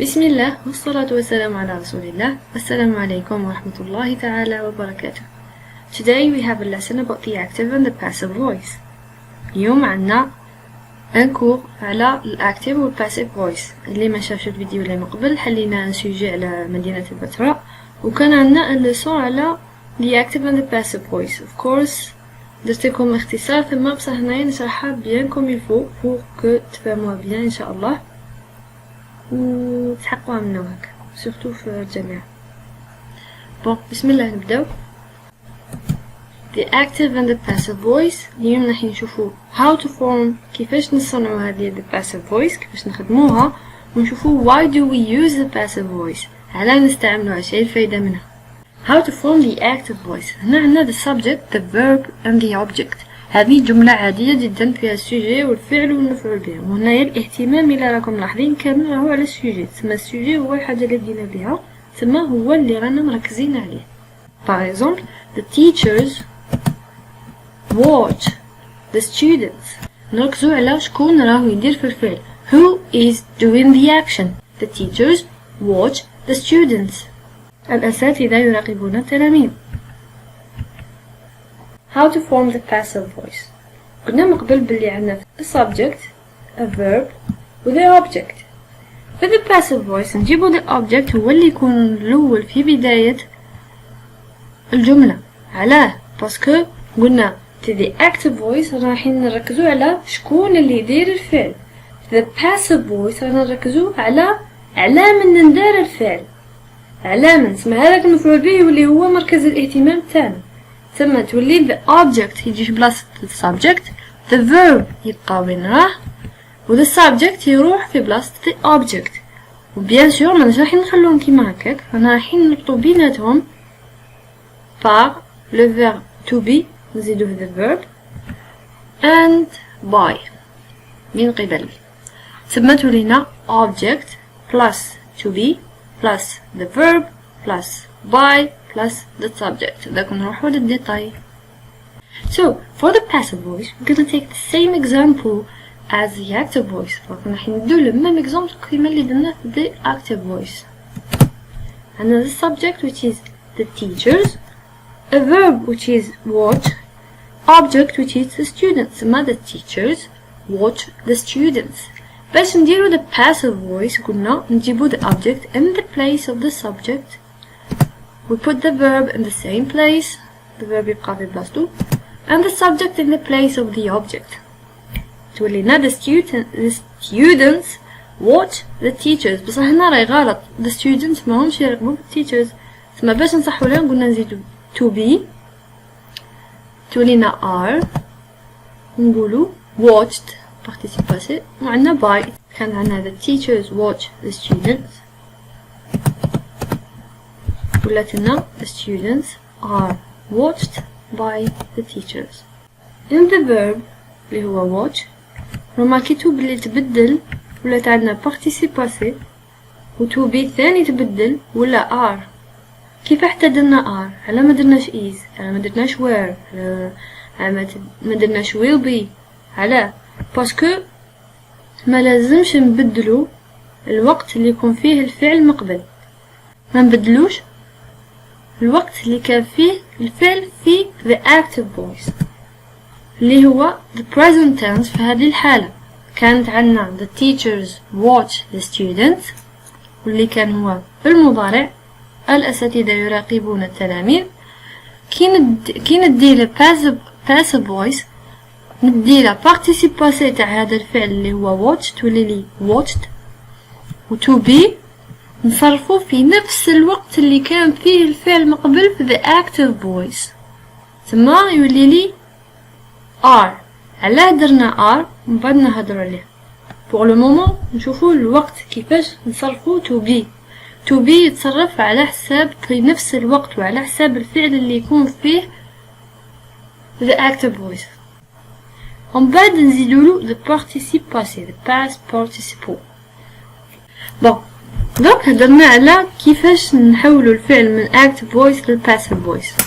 بسم الله والصلاة والسلام على رسول الله. السلام عليكم ورحمة الله تعالى وبركاته. Today we have a lesson about the active and the passive voice. اليوم عنا un cours على الactive والpassive voice. اللي ما شافش الفيديو اللي من قبل حلينا سوجي على مدينة البتراء وكان عنا الليسون على the active and the passive voice. Of course درت لكم اختصار ثم بصح هنايا نشرحها bien comme il faut pour que تفهموها bien إن شاء الله وتحققوها منو هكا سورتو في الجامعة. بون بسم الله نبداو. The active and the passive voice. اليوم راح نشوفو how to form كيفاش نصنعو هذه the passive voice كيفاش نخدموها ونشوفو why do we use the passive voice على نستعملوها شي الفايدة منها. How to form the active voice. هنا عندنا the subject, the verb and the object. هذه جملة عادية جدا فيها السوجي والفعل والمفعول به. وهنايا الاهتمام إلا راكم لاحظين كامل راهو على السوجي. تسمى السوجي هو الحاجة اللي بدينا بها تسمى هو اللي رانا مركزين عليه. Par exemple, the teachers watch the students. نركزو على شكون راهو يدير في الفعل. Who is doing the action? The teachers watch the students. الأساتذة يراقبون التلاميذ. How to form the passive voice. قلنا من قبل بلي عندنا a subject, a verb و the object. في the passive voice نجيبو the object هو اللي يكون الأول في بداية الجملة. علاه؟ باسكو قلنا في the active voice رايحين نركزو على شكون اللي يدير الفعل. في the passive voice رانا نركزو على من ندار الفعل. على من اسم هذاك المفعول به واللي هو مركز الاهتمام تاعنا. ثم تولي the object يجي في بلاصة the subject, the verb يبقى وين راه و the subject يروح في بلاصة the object. وبيان سور ماناش رايحين نخلوهم كيما هكاك رانا رايحين نربطو بيناتهم par le verbe to be نزيدو في the verb and by من قبل. ثم تولينا object plus to be plus the verb plus by plus the subject. داك نروحو للديتاي. So for the passive voice we're gonna take the same example as the active voice. راح نديرو le même exemple كيما اللي درنا في the active voice. عندنا the subject which is the teachers, a verb which is watch, object which is the students. ثم the teachers watch the students. باش نديرو the passive voice قلنا نجيبو the object in the place of the subject. We put the verb in the same place, the verb يبقى في بلاصتو, and the subject in the place of the object. تولينا the students watch the teachers. بصح هنا راهي غلط. The students ماهمش يراقبو teachers. ثم باش نصحو لها قلنا نزيدو to be تولينا are نقولو watched participe passé وعندنا by. كان عندنا the teachers watch the students ولاتنا the students are watched by the teachers. in the verb اللي هو watch رماكيتو بلي تبدل ولات عندنا participe passé و to be ثاني تبدل ولا are. كيف حتى درنا are على ما درناش is على ما درناش were على ما درناش will be. على باسكو ما لازمش نبدلو الوقت اللي يكون فيه الفعل مقبل. ما نبدلوش الوقت اللي كان فيه الفعل في the active voice اللي هو the present tense. في هذه الحالة كانت عندنا the teachers watch the students واللي كان هو في المضارع الأساتذة يراقبون التلاميذ. كي ندير passive voice ندير participe passé تاع هذا الفعل اللي هو watch تولي لي watched و to be نصرفو في نفس الوقت اللي كان فيه الفعل مقبل في the active voice. ثم يولي لي are. علاه درنا are من بعد نهضرو عليه. pour le moment نشوفو الوقت كيفاش نصرفو to be. to be يتصرف على حساب في نفس الوقت وعلى حساب الفعل اللي يكون فيه the active voice. ومن بعد نزيدولو the participe passé the past participle. بون دوك هدرنا على كيفاش نحولو الفعل من active voice لل passive voice.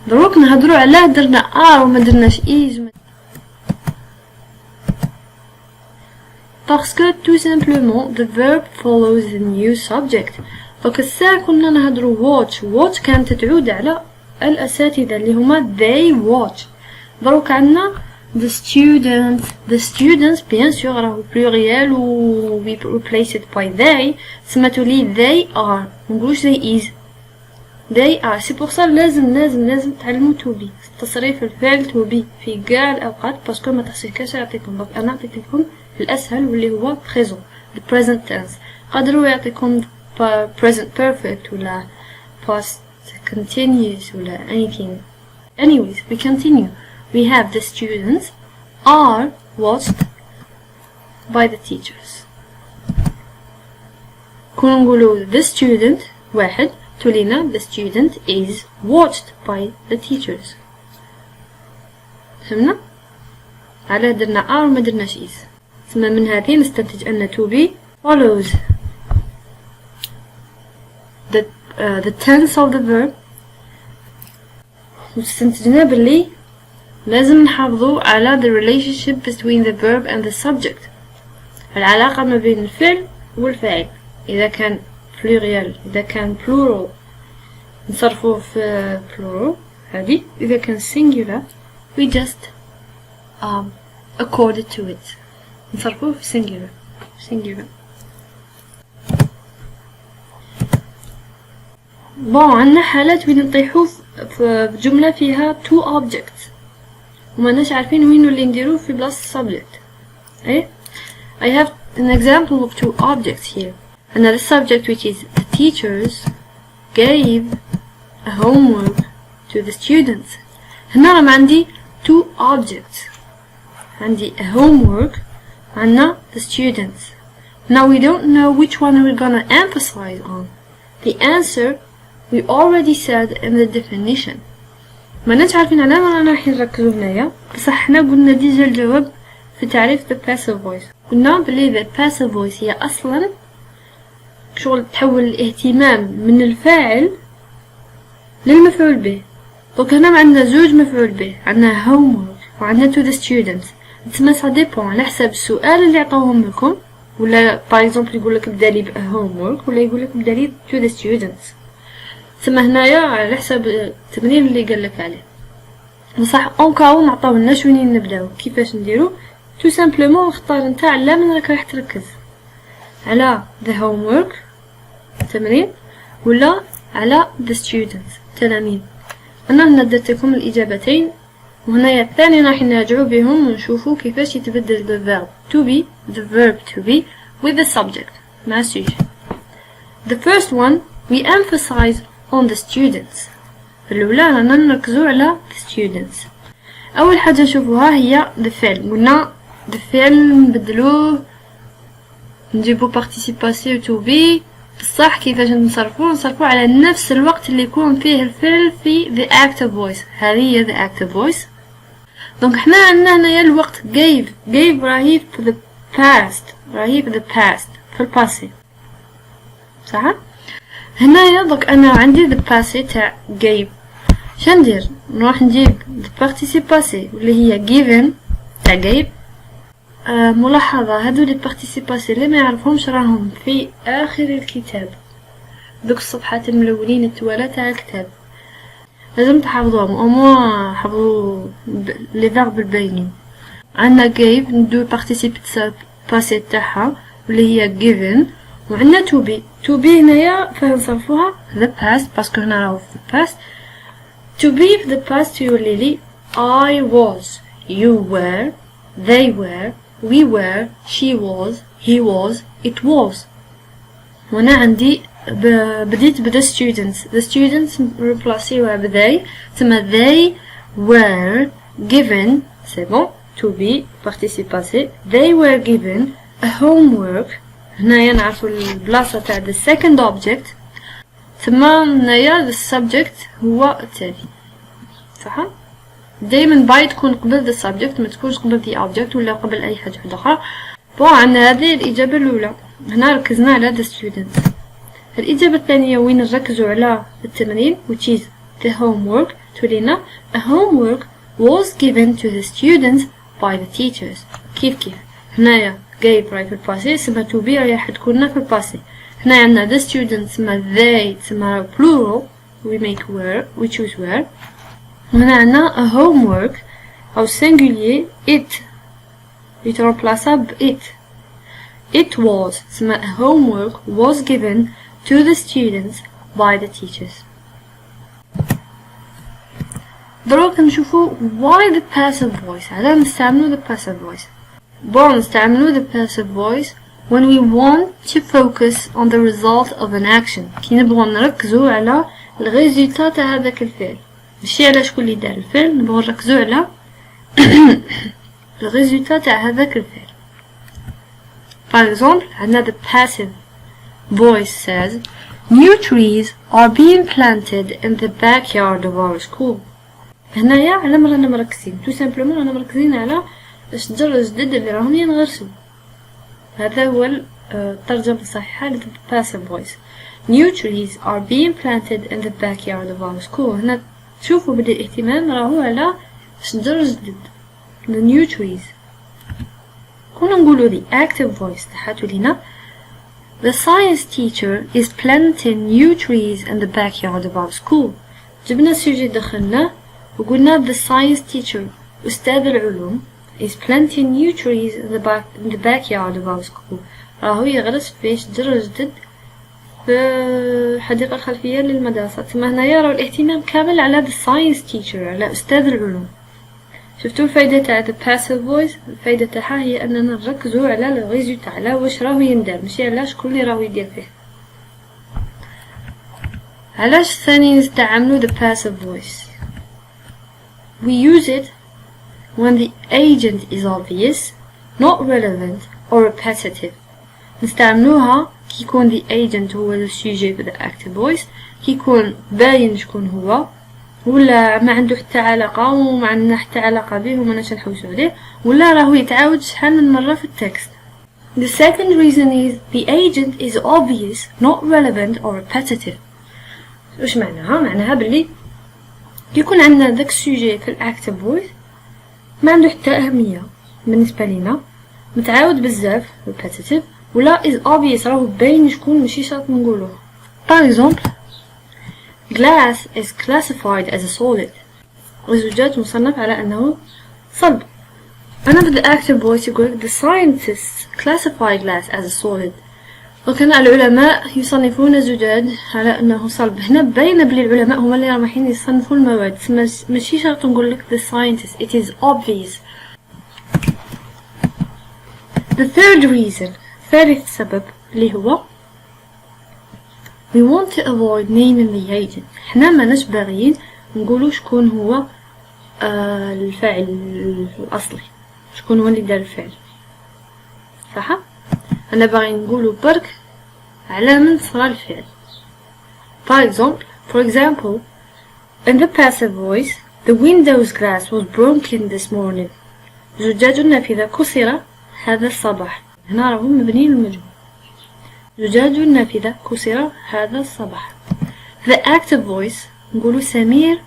دروك نهضرو على درنا are وما درناش is. parce que tout simplement the verb follows the new subject. دونك الساعة كنا نهضرو watch كانت تعود على الأساتذة اللي هما they watch. دروك عندنا the students bien sûr راهو pluriel و we replace it by they. سماتو لي they are منقولوش they is they are. سي بور سا لازم تعلمو to be تصريف الفعل to be في كاع الأوقات باسكو ما تحصيلكاش يعطيكم. دونك أنا عطيت لكم الأسهل واللي هو présent the present tense. قدروا يعطيكم present perfect ولا past continuous ولا anything. Anyways, we continue. We have the students are watched by the teachers. كون نقولوا the student واحد تولينا the student is watched by the teachers. فهمنا؟ على درنا are وما درناش is. ثم من هذه نستنتج أن to be follows the tense of the verb. واستنتجنا باللي لازم نحافظو على the relationship between the verb and the subject. العلاقة ما بين الفعل والفاعل. إذا كان plurial إذا كان plural نصرفوه في plural هذه. إذا كان singular we just accord to it نصرفوه في singular. عندنا حالات وين نطيحو في جملة فيها two objects وماناش عارفين وين اللي نديروه في بلاصة subject. I have an example of two objects here. Another subject which is the teachers gave a homework to the students. هنا راهم عندي two objects. عندي a homework عندنا the students. Now we don't know which one we're gonna emphasize on. The answer we already said in the definition. ماناش عارفين على ما رانا رايحين نركزو هنايا بصح حنا قلنا ديجا الجواب في تعريف the passive voice. قلنا بلي the passive voice هي اصلا شغل تحول الاهتمام من الفاعل للمفعول به. دونك هنا عندنا زوج مفعول به عندنا homework وعندنا to the students. تسمى ça dépend على حسب السؤال اللي عطاوهم لكم ولا باغ اكزومبل يقولك بدالي ب homework ولا يقولك بدالي to the students. تسمى هنايا على حسب التمرين اللي قالك عليه. بصح اونكاو نعطاولناش وين نبداو كيفاش نديرو تو سامبلومون نختار نتا على من راك راح تركز على the homework تمرين ولا على the students تلاميذ. انا درت لكم الاجابتين وهنايا الثاني راح نراجعوا بهم ونشوفوا كيفاش يتبدل the verb to be with the subject مع السوجي. The first one we emphasize on the students. الأولى رانا نركزوا على the students. أول حاجة نشوفوها هي the فعل. قلنا the فعل نبدلوه نجيبو participe passé to be بصح كيفاش نصرفوه على نفس الوقت اللي يكون فيه الفعل في the active voice. هذه هي the active voice. دونك حنا عندنا هنايا الوقت gave راهي في the past في الباسي صح. هنايا دوك انا عندي the passé تاع gave. شندير نروح نجيب the participe passé واللي هي given تاع gave. ملاحظة هادو لي participe passé اللي ما يعرفهمش راهم في اخر الكتاب دوك الصفحات الملونين التوالى تاع الكتاب لازم تحفظوهم او موان حفظوا لي فيرب الباينين. عندنا gave ندو participe passé تاعها واللي هي given وعندنا to be هنايا فين نصرفوها the past باسكو هنا راهو في the past. to be في the past يولي لي I was, you were, they were, we were, she was, he was, it was. وأنا عندي بديت بدا the students replaceوها ب they ثم they were given c'est bon to be participe passé they were given a homework. هنايا نعرفو البلاصة تاع the second object ثم هنايا the subject هو التالي صح. دايما باي تكون قبل the subject ما تكونش قبل the object ولا قبل اي حاجة اخرى. عندنا هذه الاجابة الاولى هنا ركزنا على the students. الإجابة الثانية وين نركزوا على التمرين which is the homework تولينا a homework was given to the students by the teachers. كيف هنايا gave راهي في الباسي، تسمى to be راح تكون في الباسي. هنا عندنا the student تسمى they تسمى plural we make were we choose were. وهنا عندنا a homework أو singulier it يتربلاصا ب it. It was تسمى a homework was given to the students by the teachers. دروك نشوفو why the passive voice. علاش نستعملو the passive voice. نستعملو the passive voice when we want to focus on the result of an action. كي نبغو نركزو على الريزولتا تاع هذاك الفعل، ماشي على شكون اللي دار الفعل، نبغو نركزو على الريزولتا تاع هذاك الفعل. For example, another passive voice says, new trees are being planted in the backyard of our school. هنايا على رانا مركزين تو سامبلومون رانا مركزين على الشجر الجدد اللي راهم ينغرسوا. هذا هو الترجمة الصحيحة ل passive voice. New trees are being planted in the backyard of our school. هنا تشوفوا بدأ الاهتمام راهو على الشجر الجدد the new trees. كنا نقولوا the active voice تحاتو لينا the science teacher is planting new trees in the backyard of our school. جبنا السوجي دخلنا وقلنا the science teacher أستاذ العلوم is planting new trees in the backyard of our school. راهو يغرس في شجر جدد في الحديقة الخلفية للمدرسة. تما هنايا راهو الاهتمام كامل على the science teacher على أستاذ العلوم. شفتوا الفايدة تاع the passive voice؟ الفايدة تاعها هي أننا نركزوا على الريزولتا على واش راهو يندار ماشي على شكون اللي راهو يدير فيه. علاش ثاني نستعملوا the passive voice؟ We use it when the agent is obvious, not relevant or repetitive. نستعملوها كي يكون the agent هو السوجي في the active voice، كي يكون باين شكون هو ولا ما عنده حتى علاقة وما عندنا حتى علاقة به وما ناش نحوسو عليه، ولا راهو يتعاود شحال من مرة في التكست. The second reason is the agent is obvious, not relevant or repetitive. وش معناها؟ معناها بلي يكون عندنا داك السوجي في الاكتيف فويس ما عنده حتى أهمية بالنسبة لينا، متعاود بزاف repetitive، ولا is obvious راهو باين شكون ماشي شرط نقولوه. For example, glass is classified as a solid. الزجاج مصنف على أنه صلب. أنا في the active voice يقول the scientists classify glass as a solid. وكان العلماء يصنفون الزجاج على أنه صلب. هنا باين بلي العلماء هما اللي رايحين يصنفوا المواد، ماشي شرط نقول لك the scientists. It is obvious. The third reason، ثالث سبب اللي هو we want to avoid naming the agent. حنا ماناش باغيين نقولوا شكون هو الفاعل الأصلي، شكون هو اللي دار الفعل، صح؟ أنا باغي نقولوا برك على من صرا الفعل. For example, in the passive voice, the window's glass was broken this morning. زجاج النافذة كسر هذا الصباح. هنا راهو مبني للمجهول. زجاج النافذة كسر هذا الصباح. The active voice نقولوا سمير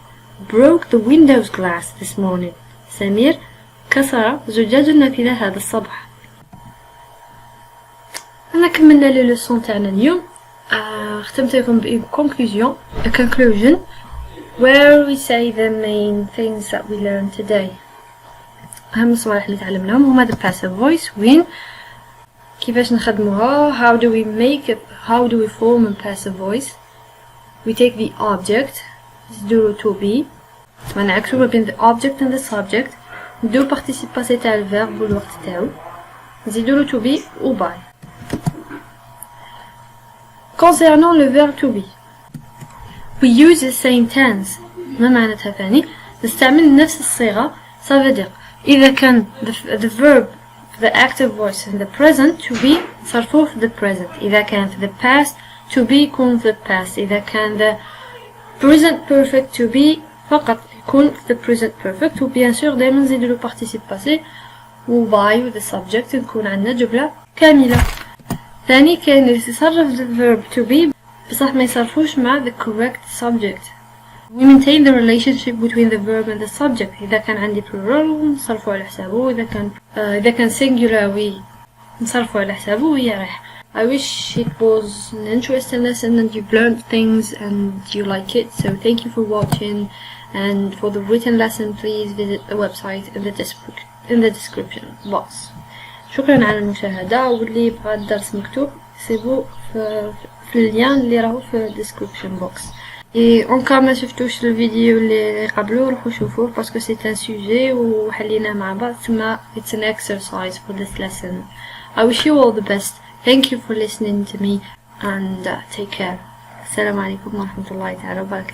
broke the window's glass this morning. سمير كسر زجاج النافذة هذا الصباح. أنا كملنا لي لوسون تاعنا اليوم. ختمت لكم ب conclusion, a conclusion where we say the main things that we learned today. أهم الصوالح اللي تعلمناهم هما the passive voice when كيفاش نخدموها, how do we form a passive voice. We take the object نديرو to be ونعكسو ما بين the object and the subject, نديرو participe passé تاع الverb والوقت تاعو, نزيدولو to be و by. Concernant le verbe to be, we use the same tense. ما معناتها ثاني نستعمل نفس الصيغة. ça veut dire إذا كان the verb the active voice in the present to be صرفوه في the present. إذا كان في the past to be يكون في the past. إذا كان the present perfect to be فقط يكون في the present perfect. و bien sûr دايما نزيدولو participe passé و by و the subject نكون عندنا جملة كاملة. ثاني كاين اللي يصرف the verb to be بصح ما يصرفوش مع the correct subject. We maintain the relationship between the verb and the subject. إذا كان عندي plural نصرفو على حسابه. إذا كان singular we نصرفه على حسابه وهي رايحة. I wish it was an interesting lesson and you've learned things and you like it, so thank you for watching. And for the written lesson please visit the website in the description box. شكرا على المشاهدة، واللي بغى الدرس مكتوب سيبو في اللين اللي راهو في description box. اونكا ما شفتوش الفيديو اللي قبله روحوا شوفوه باسكو سي ان سوجي وحليناه مع بعض، تما it's an exercise for this lesson. I wish you all the best. Thank you for listening to me and take care. السلام عليكم ورحمة الله تعالى وبركاته.